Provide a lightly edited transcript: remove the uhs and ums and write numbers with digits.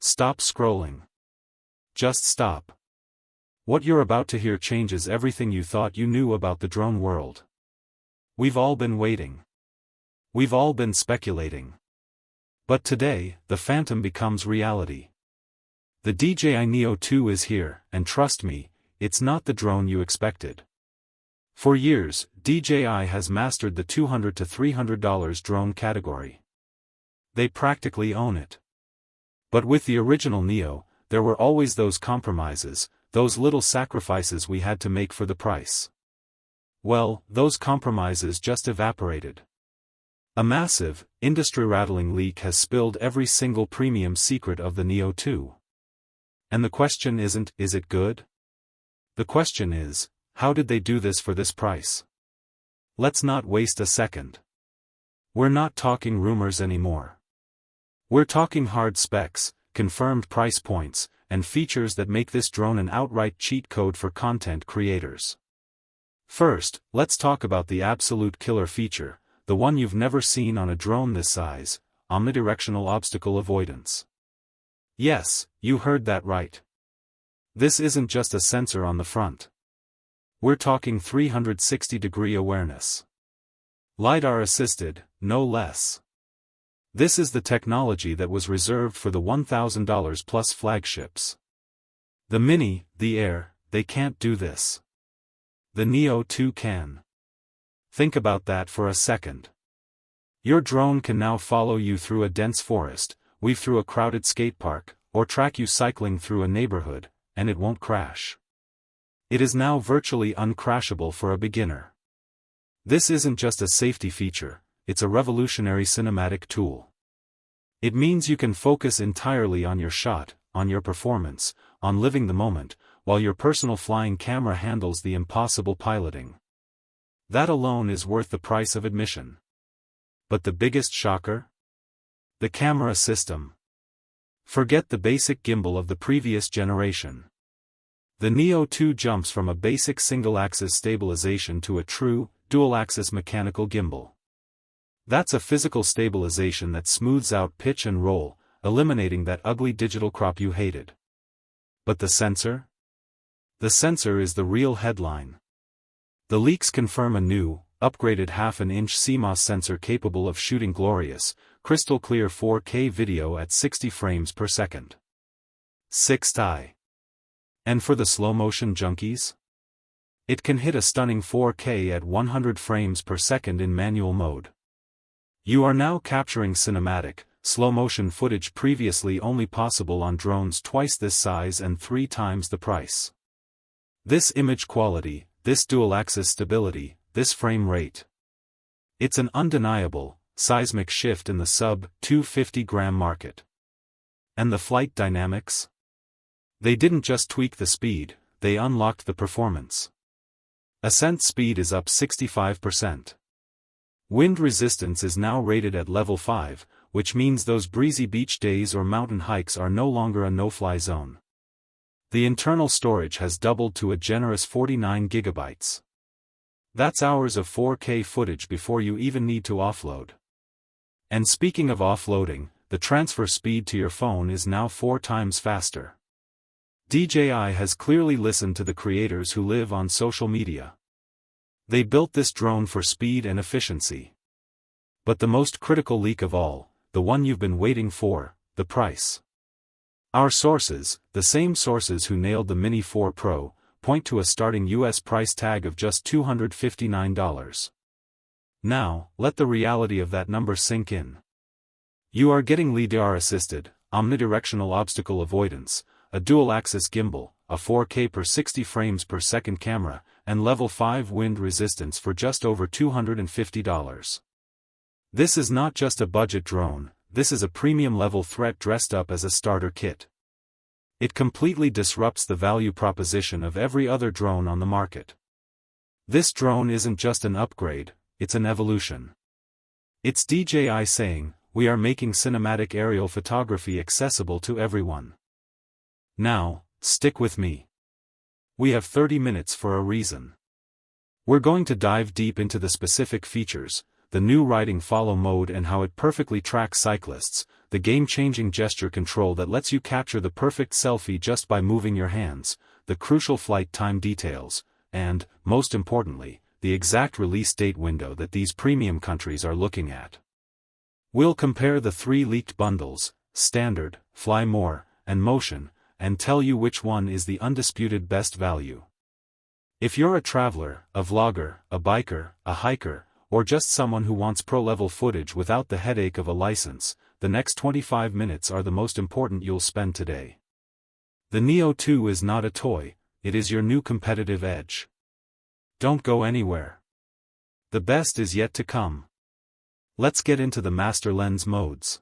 Stop scrolling. Just stop. What you're about to hear changes everything you thought you knew about the drone world. We've all been waiting. We've all been speculating. But today, the phantom becomes reality. The DJI Neo 2 is here, and trust me, it's not the drone you expected. For years, DJI has mastered the $200 to $300 drone category. They practically own it. But with the original Neo, there were always those compromises, those little sacrifices we had to make for the price. Well, those compromises just evaporated. A massive, industry-rattling leak has spilled every single premium secret of the Neo 2. And the question isn't, is it good? The question is, how did they do this for this price? Let's not waste a second. We're not talking rumors anymore. We're talking hard specs, confirmed price points, and features that make this drone an outright cheat code for content creators. First, let's talk about the absolute killer feature, the one you've never seen on a drone this size: omnidirectional obstacle avoidance. Yes, you heard that right. This isn't just a sensor on the front. We're talking 360-degree awareness. LiDAR-assisted, no less. This is the technology that was reserved for the $1,000 plus flagships. The Mini, the Air, they can't do this. The Neo 2 can. Think about that for a second. Your drone can now follow you through a dense forest, weave through a crowded skate park, or track you cycling through a neighborhood, and it won't crash. It is now virtually uncrashable for a beginner. This isn't just a safety feature, it's a revolutionary cinematic tool. It means you can focus entirely on your shot, on your performance, on living the moment, while your personal flying camera handles the impossible piloting. That alone is worth the price of admission. But the biggest shocker? The camera system. Forget the basic gimbal of the previous generation. The Neo 2 jumps from a basic single-axis stabilization to a true, dual-axis mechanical gimbal. That's a physical stabilization that smooths out pitch and roll, eliminating that ugly digital crop you hated. But the sensor? The sensor is the real headline. The leaks confirm a new, upgraded half-an-inch CMOS sensor capable of shooting glorious, crystal-clear 4K video at 60 frames per second. 6th. And for the slow-motion junkies? It can hit a stunning 4K at 100 frames per second in manual mode. You are now capturing cinematic, slow-motion footage previously only possible on drones twice this size and 3 times the price. This image quality, this dual-axis stability, this frame rate. It's an undeniable, seismic shift in the sub-250-gram market. And the flight dynamics? They didn't just tweak the speed, they unlocked the performance. Ascent speed is up 65%. Wind resistance is now rated at level 5, which means those breezy beach days or mountain hikes are no longer a no-fly zone. The internal storage has doubled to a generous 49 gigabytes. That's hours of 4K footage before you even need to offload. And speaking of offloading, the transfer speed to your phone is now 4 times faster. DJI has clearly listened to the creators who live on social media. They built this drone for speed and efficiency. But the most critical leak of all, the one you've been waiting for, the price. Our sources, the same sources who nailed the Mini 4 Pro, point to a starting US price tag of just $259. Now, let the reality of that number sink in. You are getting LiDAR-assisted, omnidirectional obstacle avoidance, a dual-axis gimbal, a 4K per 60 frames per second camera, and level 5 wind resistance for just over $250. This is not just a budget drone, this is a premium-level threat dressed up as a starter kit. It completely disrupts the value proposition of every other drone on the market. This drone isn't just an upgrade, it's an evolution. It's DJI saying, we are making cinematic aerial photography accessible to everyone. Now, stick with me. We have 30 minutes for a reason. We're going to dive deep into the specific features, the new riding follow mode and how it perfectly tracks cyclists, the game-changing gesture control that lets you capture the perfect selfie just by moving your hands, the crucial flight time details, and, most importantly, the exact release date window that these premium countries are looking at. We'll compare the 3 leaked bundles, Standard, Fly More, and Motion, and tell you which one is the undisputed best value. If you're a traveler, a vlogger, a biker, a hiker, or just someone who wants pro-level footage without the headache of a license, the next 25 minutes are the most important you'll spend today. The Neo 2 is not a toy, it is your new competitive edge. Don't go anywhere. The best is yet to come. Let's get into the master lens modes.